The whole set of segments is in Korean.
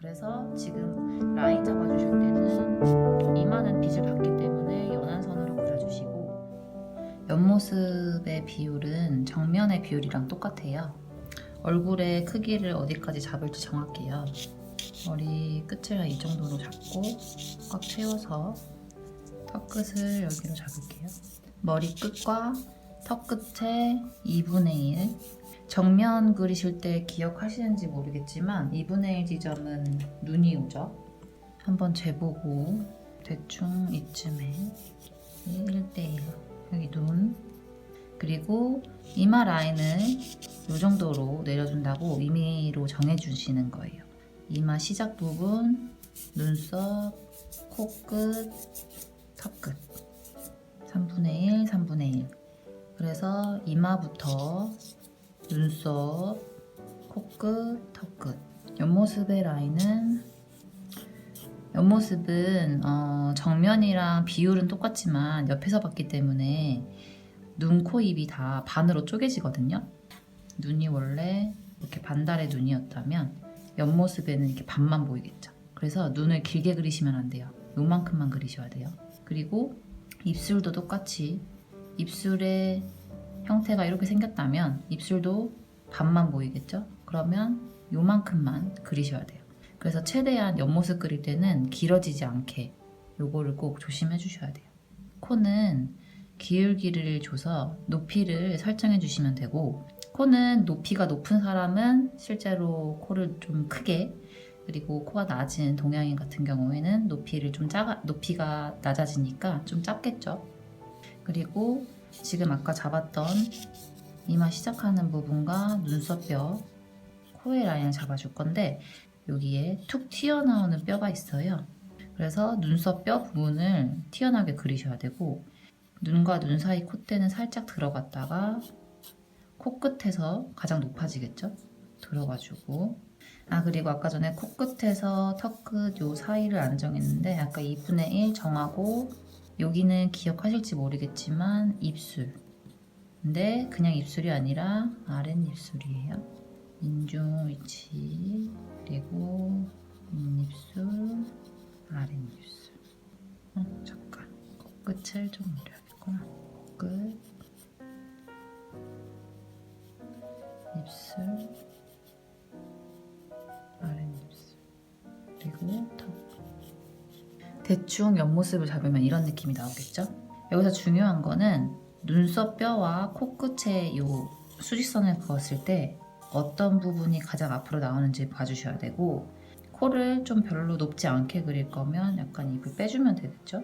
그래서 지금 라인 잡아주실 때는 이마는 빗을 받기 때문에 연한 선으로 그려주시고, 옆모습의 비율은 정면의 비율이랑 똑같아요. 얼굴의 크기를 어디까지 잡을지 정할게요. 머리 끝을 한 이 정도로 잡고 꽉 채워서 턱 끝을 여기로 잡을게요. 머리 끝과 턱 끝의 2분의 1. 정면 그리실 때 기억하시는지 모르겠지만 2분의 1 지점은 눈이 오죠. 한번 재보고 대충 이쯤에 1대1 여기 눈, 그리고 이마 라인을 이 정도로 내려준다고 임의로 정해주시는 거예요. 이마 시작 부분, 눈썹, 코끝, 턱끝 3분의 1, 3분의 1. 그래서 이마부터 눈썹, 코끝, 턱끝. 옆모습의 라인은, 옆모습은 정면이랑 비율은 똑같지만 옆에서 봤기 때문에 눈, 코, 입이 다 반으로 쪼개지거든요. 눈이 원래 이렇게 반달의 눈이었다면 옆모습에는 이렇게 반만 보이겠죠. 그래서 눈을 길게 그리시면 안 돼요. 요만큼만 그리셔야 돼요. 그리고 입술도 똑같이, 입술의 형태가 이렇게 생겼다면 입술도 반만 보이겠죠? 그러면 요만큼만 그리셔야 돼요. 그래서 최대한 옆모습 그릴 때는 길어지지 않게 요거를 꼭 조심해 주셔야 돼요. 코는 기울기를 줘서 높이를 설정해 주시면 되고, 코는 높이가 높은 사람은 실제로 코를 좀 크게, 그리고 코가 낮은 동양인 같은 경우에는 높이가 낮아지니까 좀 작겠죠. 그리고 지금 아까 잡았던 이마 시작하는 부분과 눈썹뼈, 코의 라인을 잡아줄 건데 여기에 툭 튀어나오는 뼈가 있어요. 그래서 눈썹뼈 부분을 튀어나오게 그리셔야 되고, 눈과 눈 사이 콧대는 살짝 들어갔다가 코끝에서 가장 높아지겠죠? 들어가지고, 그리고 아까 전에 코끝에서 턱끝 요 사이를 안 정했는데 아까 2분의 1 정하고, 여기는 기억하실지 모르겠지만 입술, 근데 그냥 입술이 아니라 아랫입술이에요. 인중 위치, 그리고 윗입술, 아랫입술. 잠깐 코끝을 좀 올려야겠구나. 코끝, 입술, 아랫입술, 그리고 턱. 대충 옆모습을 잡으면 이런 느낌이 나오겠죠? 여기서 중요한 거는 눈썹 뼈와 코끝에 요 수직선을 그었을 때 어떤 부분이 가장 앞으로 나오는지 봐주셔야 되고, 코를 좀 별로 높지 않게 그릴 거면 약간 입을 빼주면 되겠죠?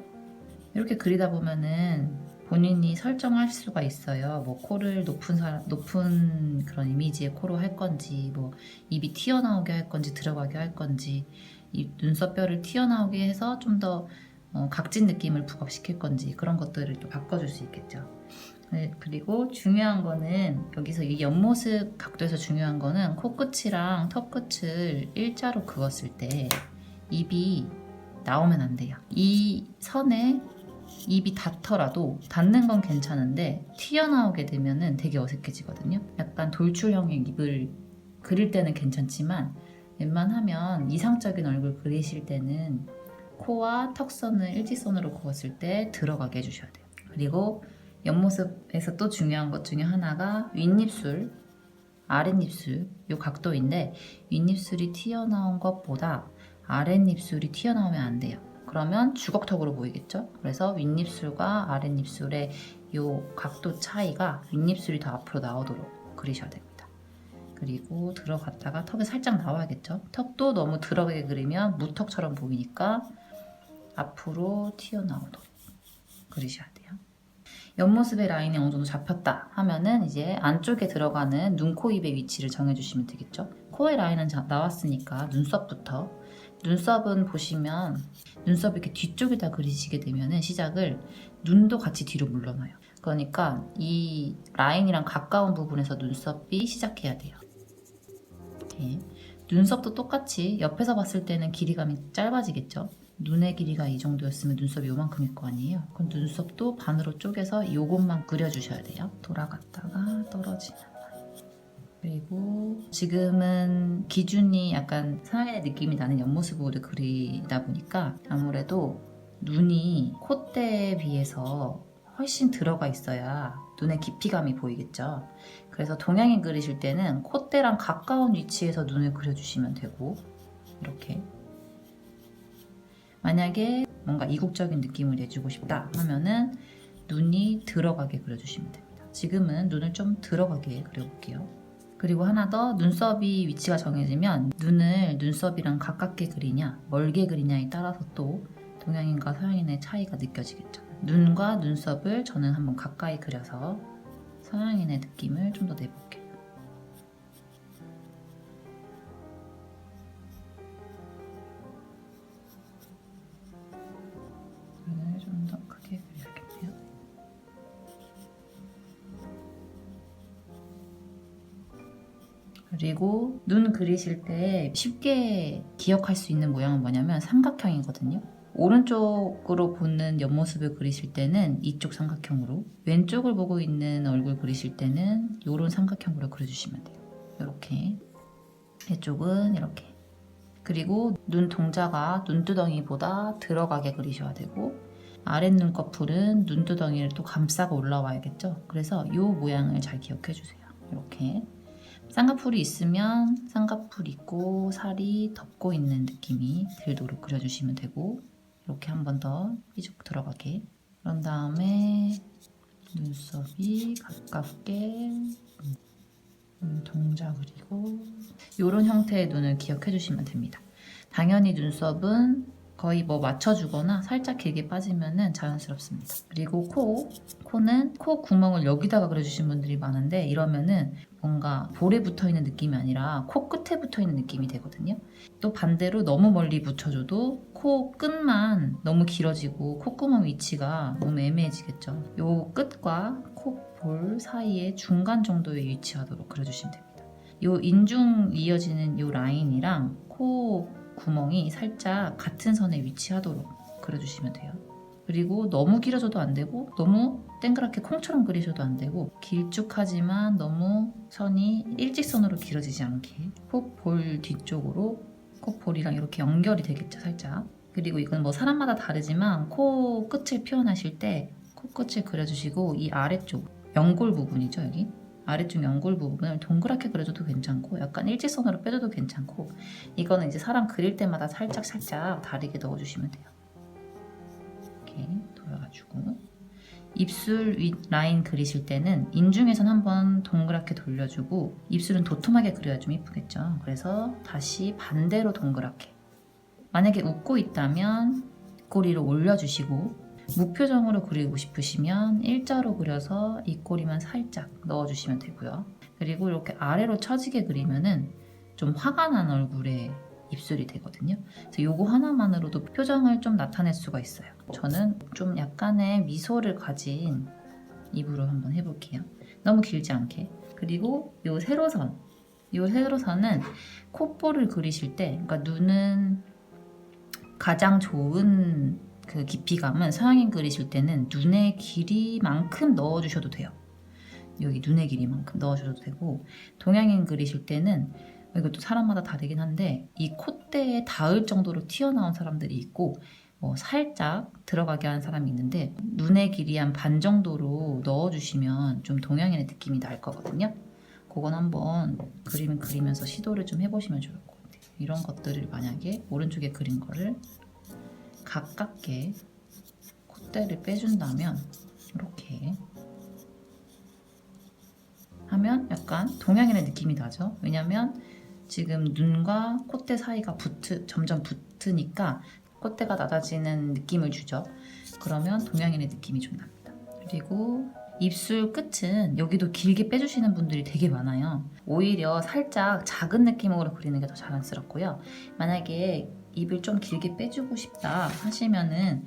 이렇게 그리다 보면은 본인이 설정할 수가 있어요. 뭐 코를 높은 그런 이미지의 코로 할 건지, 뭐 입이 튀어나오게 할 건지 들어가게 할 건지, 이 눈썹뼈를 튀어나오게 해서 좀 더 각진 느낌을 부각시킬 건지, 그런 것들을 또 바꿔줄 수 있겠죠. 네, 그리고 중요한 거는 여기서 이 옆모습 각도에서 중요한 거는 코끝이랑 턱끝을 일자로 그었을 때 입이 나오면 안 돼요. 이 선에 입이 닿더라도, 닿는 건 괜찮은데 튀어나오게 되면은 되게 어색해지거든요. 약간 돌출형의 입을 그릴 때는 괜찮지만 웬만하면 이상적인 얼굴 그리실 때는 코와 턱선을 일직선으로 그었을 때 들어가게 해주셔야 돼요. 그리고 옆모습에서 또 중요한 것 중에 하나가 윗입술, 아랫입술 이 각도인데, 윗입술이 튀어나온 것보다 아랫입술이 튀어나오면 안 돼요. 그러면 주걱턱으로 보이겠죠? 그래서 윗입술과 아랫입술의 이 각도 차이가 윗입술이 더 앞으로 나오도록 그리셔야 됩니다. 그리고 들어갔다가 턱이 살짝 나와야겠죠? 턱도 너무 들어가게 그리면 무턱처럼 보이니까 앞으로 튀어나오도록 그리셔야 돼요. 옆모습의 라인이 어느 정도 잡혔다 하면은 이제 안쪽에 들어가는 눈, 코, 입의 위치를 정해주시면 되겠죠. 코의 라인은 나왔으니까 눈썹부터. 눈썹은 보시면 눈썹 이렇게 뒤쪽에다 그리시게 되면은 시작을 눈도 같이 뒤로 물러나요. 그러니까 이 라인이랑 가까운 부분에서 눈썹이 시작해야 돼요. 이렇게. 눈썹도 똑같이 옆에서 봤을 때는 길이감이 짧아지겠죠. 눈의 길이가 이 정도였으면 눈썹이 요만큼일 거 아니에요. 그럼 눈썹도 반으로 쪼개서 요것만 그려주셔야 돼요. 돌아갔다가 떨어지는 라인. 그리고 지금은 기준이 약간 서양인의 느낌이 나는 옆모습으로 그리다 보니까 아무래도 눈이 콧대에 비해서 훨씬 들어가 있어야 눈에 깊이감이 보이겠죠. 그래서 동양인 그리실 때는 콧대랑 가까운 위치에서 눈을 그려주시면 되고, 이렇게 만약에 뭔가 이국적인 느낌을 내주고 싶다 하면은 눈이 들어가게 그려주시면 됩니다. 지금은 눈을 좀 들어가게 그려볼게요. 그리고 하나 더, 눈썹이 위치가 정해지면 눈을 눈썹이랑 가깝게 그리냐 멀게 그리냐에 따라서 또 동양인과 서양인의 차이가 느껴지겠죠. 눈과 눈썹을 저는 한번 가까이 그려서 서양인의 느낌을 좀 더 내볼게요. 눈을 좀 더 크게 그려야겠네요. 그리고 눈 그리실 때 쉽게 기억할 수 있는 모양은 뭐냐면 삼각형이거든요. 오른쪽으로 보는 옆모습을 그리실 때는 이쪽 삼각형으로, 왼쪽을 보고 있는 얼굴 그리실 때는 이런 삼각형으로 그려주시면 돼요. 이렇게, 이쪽은 이렇게. 그리고 눈 동자가 눈두덩이보다 들어가게 그리셔야 되고, 아랫 눈꺼풀은 눈두덩이를 또 감싸고 올라와야겠죠. 그래서 이 모양을 잘 기억해 주세요. 이렇게 쌍꺼풀이 있으면 쌍꺼풀 있고 살이 덮고 있는 느낌이 들도록 그려주시면 되고, 이렇게 한 번 더 삐죽 들어가게. 그런 다음에 눈썹이 가깝게 동자 그리고 이런 형태의 눈을 기억해 주시면 됩니다. 당연히 눈썹은 거의 뭐 맞춰주거나 살짝 길게 빠지면은 자연스럽습니다. 그리고 코는 코 구멍을 여기다가 그려주신 분들이 많은데, 이러면은 뭔가 볼에 붙어있는 느낌이 아니라 코 끝에 붙어있는 느낌이 되거든요. 또 반대로 너무 멀리 붙여줘도 코 끝만 너무 길어지고 콧구멍 위치가 너무 애매해지겠죠. 요 끝과 콧볼 사이에 중간 정도에 위치하도록 그려주시면 됩니다. 요 인중 이어지는 요 라인이랑 코 구멍이 살짝 같은 선에 위치하도록 그려주시면 돼요. 그리고 너무 길어져도 안 되고 너무 땡그랗게 콩처럼 그리셔도 안 되고, 길쭉하지만 너무 선이 일직선으로 길어지지 않게 콧볼 뒤쪽으로 콧볼이랑 이렇게 연결이 되겠죠, 살짝. 그리고 이건 뭐 사람마다 다르지만 코 끝을 표현하실 때 코끝을 그려주시고, 이 아래쪽 연골 부분이죠, 여기 아래쪽 연골 부분을 동그랗게 그려줘도 괜찮고 약간 일직선으로 빼줘도 괜찮고, 이거는 이제 사람 그릴 때마다 살짝 다르게 넣어주시면 돼요. 이렇게 돌아가지고 입술 윗 라인 그리실 때는 인중에선 한번 동그랗게 돌려주고, 입술은 도톰하게 그려야 좀 이쁘겠죠. 그래서 다시 반대로 동그랗게. 만약에 웃고 있다면 입꼬리를 올려주시고, 무표정으로 그리고 싶으시면 일자로 그려서 입꼬리만 살짝 넣어주시면 되고요. 그리고 이렇게 아래로 처지게 그리면은 좀 화가 난 얼굴에 입술이 되거든요. 그래서 요거 하나만으로도 표정을 좀 나타낼 수가 있어요. 저는 좀 약간의 미소를 가진 입으로 한번 해볼게요. 너무 길지 않게. 그리고 요 세로선은 콧볼을 그리실 때, 그러니까 눈은 가장 좋은 그 깊이감은 서양인 그리실 때는 눈의 길이만큼 넣어주셔도 돼요. 여기 눈의 길이만큼 넣어주셔도 되고, 동양인 그리실 때는 이것도 사람마다 다르긴 한데 이 콧대에 닿을 정도로 튀어나온 사람들이 있고, 살짝 들어가게 하는 사람이 있는데, 눈의 길이 한 반 정도로 넣어주시면 좀 동양인의 느낌이 날 거거든요. 그건 한번 그림 그리면서 시도를 좀 해보시면 좋을 것 같아요. 이런 것들을 만약에 오른쪽에 그린 거를 가깝게 콧대를 빼준다면 이렇게 하면 약간 동양인의 느낌이 나죠. 왜냐면 지금 눈과 콧대 사이가 점점 붙으니까 콧대가 낮아지는 느낌을 주죠. 그러면 동양인의 느낌이 좀 납니다. 그리고 입술 끝은 여기도 길게 빼주시는 분들이 되게 많아요. 오히려 살짝 작은 느낌으로 그리는 게 더 자연스럽고요. 만약에 입을 좀 길게 빼주고 싶다 하시면은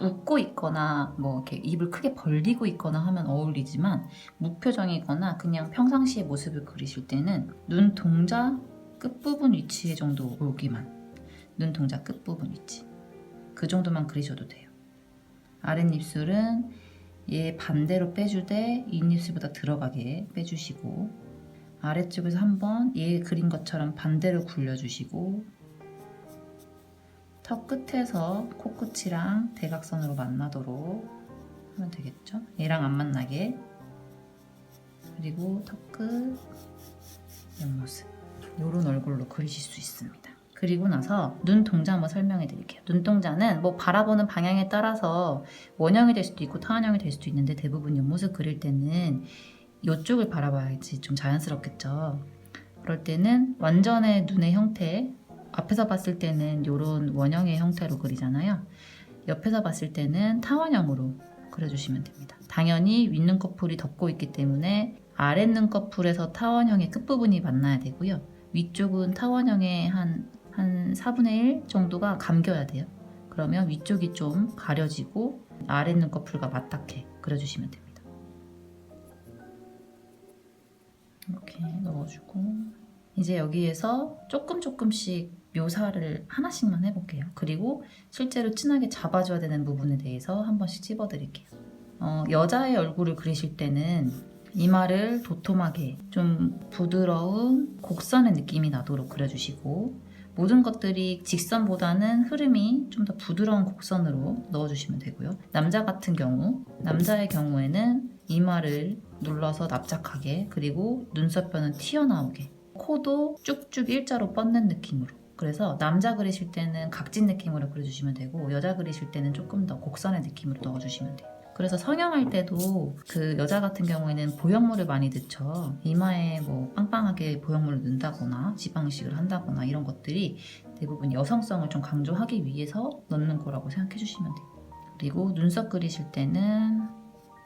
웃고 있거나 뭐 이렇게 입을 크게 벌리고 있거나 하면 어울리지만, 무표정이거나 그냥 평상시의 모습을 그리실 때는 눈 동자 끝부분 위치에 정도 오기만, 눈 동자 끝부분 위치 그 정도만 그리셔도 돼요. 아랫입술은 얘 반대로 빼주되 윗입술보다 들어가게 빼주시고, 아래쪽에서 한번 얘 그린 것처럼 반대로 굴려주시고 턱 끝에서 코끝이랑 대각선으로 만나도록 하면 되겠죠? 얘랑 안 만나게. 그리고 턱끝 옆모습 이런 얼굴로 그리실 수 있습니다. 그리고 나서 눈동자 한번 설명해 드릴게요. 눈동자는 뭐 바라보는 방향에 따라서 원형이 될 수도 있고 타원형이 될 수도 있는데 대부분 옆모습 그릴 때는 이쪽을 바라봐야지 좀 자연스럽겠죠. 그럴 때는 완전의 눈의 형태, 앞에서 봤을 때는 이런 원형의 형태로 그리잖아요. 옆에서 봤을 때는 타원형으로 그려주시면 됩니다. 당연히 윗눈꺼풀이 덮고 있기 때문에 아랫눈꺼풀에서 타원형의 끝부분이 만나야 되고요. 위쪽은 타원형의 한 4분의 1 정도가 감겨야 돼요. 그러면 위쪽이 좀 가려지고 아랫눈꺼풀과 맞닿게 그려주시면 됩니다. 이렇게 넣어주고 이제 여기에서 조금씩 묘사를 하나씩만 해볼게요. 그리고 실제로 진하게 잡아줘야 되는 부분에 대해서 한 번씩 찝어드릴게요. 여자의 얼굴을 그리실 때는 이마를 도톰하게 좀 부드러운 곡선의 느낌이 나도록 그려주시고 모든 것들이 직선보다는 흐름이 좀 더 부드러운 곡선으로 넣어주시면 되고요. 남자의 경우에는 이마를 눌러서 납작하게, 그리고 눈썹뼈는 튀어나오게, 코도 쭉쭉 일자로 뻗는 느낌으로. 그래서 남자 그리실 때는 각진 느낌으로 그려주시면 되고 여자 그리실 때는 조금 더 곡선의 느낌으로 넣어주시면 돼요. 그래서 성형할 때도 그 여자 같은 경우에는 보형물을 많이 넣죠. 이마에 뭐 빵빵하게 보형물을 넣는다거나 지방이식을 한다거나 이런 것들이 대부분 여성성을 좀 강조하기 위해서 넣는 거라고 생각해 주시면 돼요. 그리고 눈썹 그리실 때는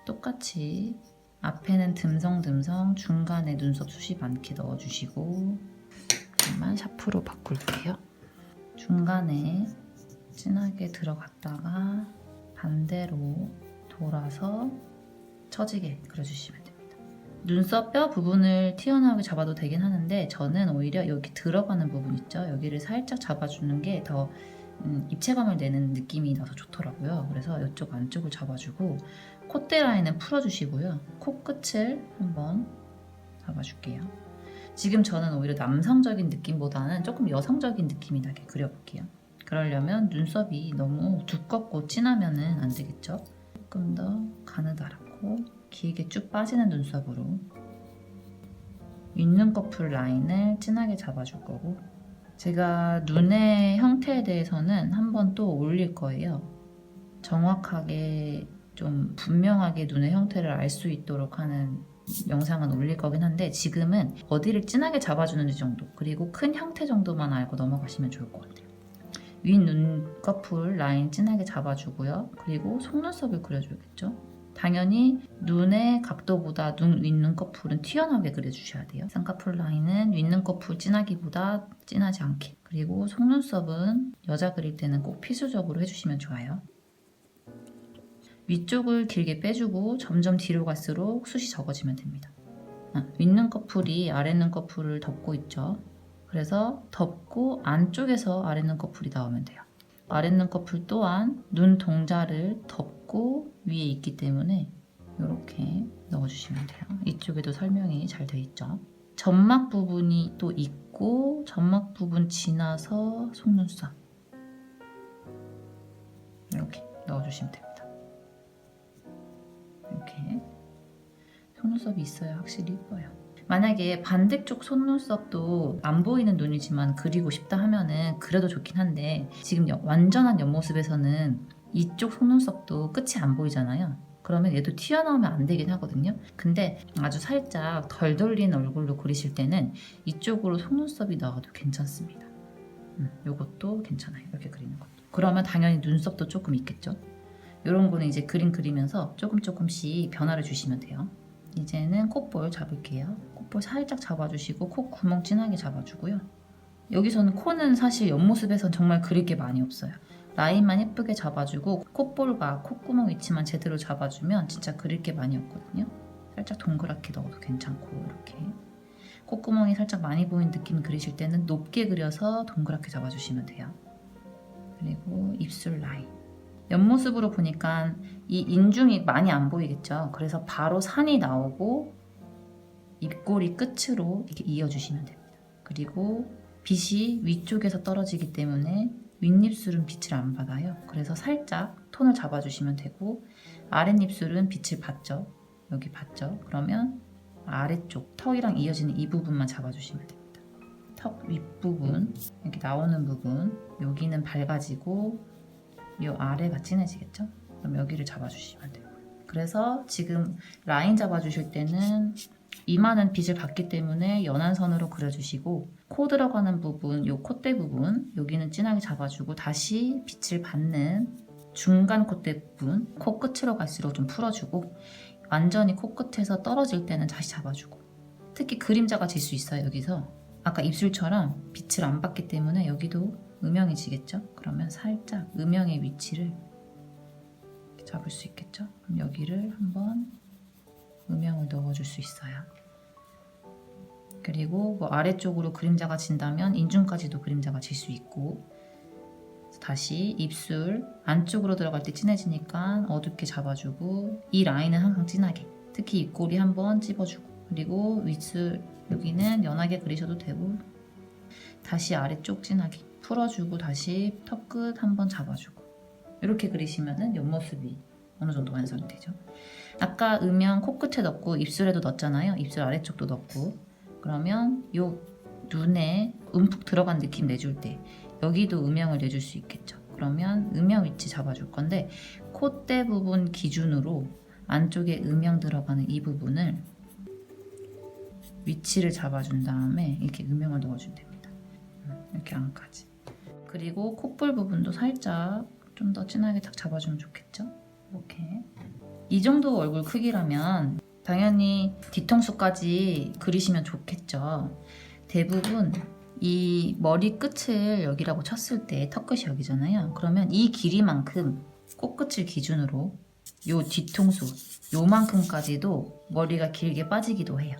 똑같이 앞에는 듬성듬성, 중간에 눈썹 숱이 많게 넣어주시고 잠깐만 샤프로 바꿀게요. 중간에 진하게 들어갔다가 반대로 돌아서 처지게 그려주시면 됩니다. 눈썹 뼈 부분을 튀어나오게 잡아도 되긴 하는데 저는 오히려 여기 들어가는 부분 있죠? 여기를 살짝 잡아주는 게 더 입체감을 내는 느낌이 나서 좋더라고요. 그래서 이쪽 안쪽을 잡아주고 콧대 라인은 풀어주시고요. 코끝을 한번 잡아줄게요. 지금 저는 오히려 남성적인 느낌보다는 조금 여성적인 느낌이 나게 그려볼게요. 그러려면 눈썹이 너무 두껍고 진하면 안 되겠죠? 조금 더 가느다랗고 길게 쭉 빠지는 눈썹으로 윗눈꺼풀 라인을 진하게 잡아줄 거고 제가 눈의 형태에 대해서는 한 번 또 올릴 거예요. 정확하게 좀 분명하게 눈의 형태를 알 수 있도록 하는 영상은 올릴 거긴 한데 지금은 어디를 진하게 잡아주는지 정도 그리고 큰 형태 정도만 알고 넘어가시면 좋을 것 같아요. 윗 눈꺼풀 라인 진하게 잡아주고요. 그리고 속눈썹을 그려줘야겠죠. 당연히 눈의 각도보다 윗눈꺼풀은 튀어나오게 그려주셔야 돼요. 쌍꺼풀 라인은 윗눈꺼풀 진하기보다 진하지 않게. 그리고 속눈썹은 여자 그릴 때는 꼭 필수적으로 해주시면 좋아요. 위쪽을 길게 빼주고 점점 뒤로 갈수록 숱이 적어지면 됩니다. 윗눈꺼풀이 아랫눈꺼풀을 덮고 있죠. 그래서 덮고 안쪽에서 아랫눈꺼풀이 나오면 돼요. 아랫눈꺼풀 또한 눈동자를 덮고 위에 있기 때문에 이렇게 넣어주시면 돼요. 이쪽에도 설명이 잘 돼 있죠. 점막 부분이 또 있고 점막 부분 지나서 속눈썹 이렇게 넣어주시면 됩니다. 이렇게 속눈썹이 있어야 확실히 예뻐요. 만약에 반대쪽 속눈썹도 안 보이는 눈이지만 그리고 싶다 하면은 그래도 좋긴 한데 지금 완전한 옆모습에서는 이쪽 속눈썹도 끝이 안 보이잖아요. 그러면 얘도 튀어나오면 안 되긴 하거든요. 근데 아주 살짝 덜 돌린 얼굴로 그리실 때는 이쪽으로 속눈썹이 나와도 괜찮습니다. 요것도 괜찮아요. 이렇게 그리는 것도. 그러면 당연히 눈썹도 조금 있겠죠. 이런 거는 이제 그림 그리면서 조금씩 변화를 주시면 돼요. 이제는 콧볼 잡을게요. 콧볼 살짝 잡아주시고 코 구멍 진하게 잡아주고요. 여기서는 코는 사실 옆모습에선 정말 그릴 게 많이 없어요. 라인만 예쁘게 잡아주고 콧볼과 콧구멍 위치만 제대로 잡아주면 진짜 그릴 게 많이 없거든요. 살짝 동그랗게 넣어도 괜찮고 이렇게 콧구멍이 살짝 많이 보이는 느낌 그리실 때는 높게 그려서 동그랗게 잡아주시면 돼요. 그리고 입술 라인 옆모습으로 보니까 이 인중이 많이 안 보이겠죠. 그래서 바로 산이 나오고 입꼬리 끝으로 이렇게 이어주시면 됩니다. 그리고 빛이 위쪽에서 떨어지기 때문에 윗입술은 빛을 안 받아요. 그래서 살짝 톤을 잡아주시면 되고 아랫입술은 빛을 받죠. 여기 받죠. 그러면 아래쪽 턱이랑 이어지는 이 부분만 잡아주시면 됩니다. 턱 윗부분 이렇게 나오는 부분 여기는 밝아지고 이 아래가 진해지겠죠? 그럼 여기를 잡아주시면 돼요. 그래서 지금 라인 잡아주실 때는 이마는 빛을 받기 때문에 연한 선으로 그려주시고 코 들어가는 부분, 요 콧대 부분 여기는 진하게 잡아주고 다시 빛을 받는 중간 콧대 부분 코 끝으로 갈수록 좀 풀어주고 완전히 코끝에서 떨어질 때는 다시 잡아주고 특히 그림자가 질 수 있어요. 여기서 아까 입술처럼 빛을 안 받기 때문에 여기도 음영이 지겠죠? 그러면 살짝 음영의 위치를 잡을 수 있겠죠? 그럼 여기를 한번 음영을 넣어줄 수 있어요. 그리고 뭐 아래쪽으로 그림자가 진다면 인중까지도 그림자가 질 수 있고 다시 입술 안쪽으로 들어갈 때 진해지니까 어둡게 잡아주고 이 라인은 항상 진하게 특히 입꼬리 한번 찝어주고 그리고 윗술 여기는 연하게 그리셔도 되고 다시 아래쪽 진하게 풀어주고 다시 턱 끝 한번 잡아주고 이렇게 그리시면은 옆모습이 어느 정도 완성이 되죠. 아까 음영 코끝에 넣고 입술에도 넣었잖아요. 입술 아래쪽도 넣고 그러면 요 눈에 움푹 들어간 느낌 내줄 때 여기도 음영을 내줄 수 있겠죠. 그러면 음영 위치 잡아줄 건데 콧대 부분 기준으로 안쪽에 음영 들어가는 이 부분을 위치를 잡아준 다음에 이렇게 음영을 넣어주면 됩니다. 이렇게 안까지. 그리고 콧볼 부분도 살짝 좀 더 진하게 딱 잡아주면 좋겠죠. 이렇게 이 정도 얼굴 크기라면 당연히 뒤통수까지 그리시면 좋겠죠. 대부분 이 머리 끝을 여기라고 쳤을 때 턱끝이 여기잖아요. 그러면 이 길이만큼 코끝을 기준으로 요 뒤통수 요만큼까지도 머리가 길게 빠지기도 해요.